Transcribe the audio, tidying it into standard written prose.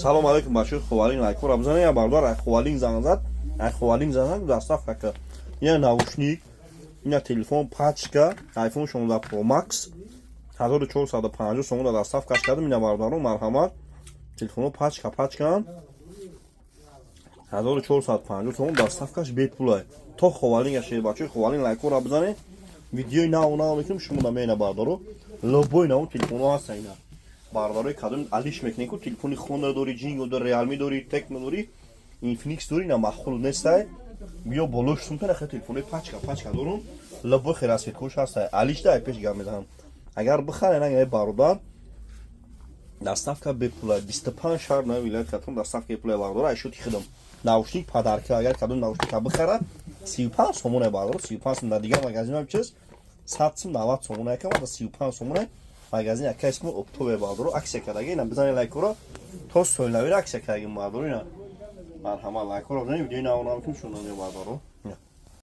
Салом алейкум бачаҳо, хувалин лайкҳоро бизанед. Я бардор ай хувалин зан зад, ай хувалин зан заставка ка. Я наушник, я телефон пачка, iPhone 16 Pro Max 1450 сомон заставка кардам. Ина бардорон марҳамат. Телефоно пачкан 1450 сомон заставкаш бепулай. То хувалин яшед бачаҳо, хувалин лайкҳоро бизанед. Видеои нав мекунем шумо намена бардоро. Лобой нав телефоно ҳастан ина. Бардорой кадом алиш мекунем ку телефони Honda дори, Jingo дори, Realme дори, Tecno дори, Infinix дори, на махул нестай. Биё болош сумта нахе телефони пачка дорум. Лобой хел асветкуш ҳастай. Алиш дай пеш гам мезанам. Агар бихарен ай бародар доставка бепулай 25 шаҳр на вилоят кадом доставка бепулай бардора ай шуд хидам. Наушник падарка агар кадом наушник бихара 35 сомон бардор 35 сом дар дигар магазин ам чиз 100 сом 90 сомон ай кама 35 сомон магазин акасмо октябр бардоро аксия кардаги ина бизани лайкоро то сойлавира аксия кардаги бардоро ина марҳамат лайкоро бизани видеои навонам ки шуно бардоро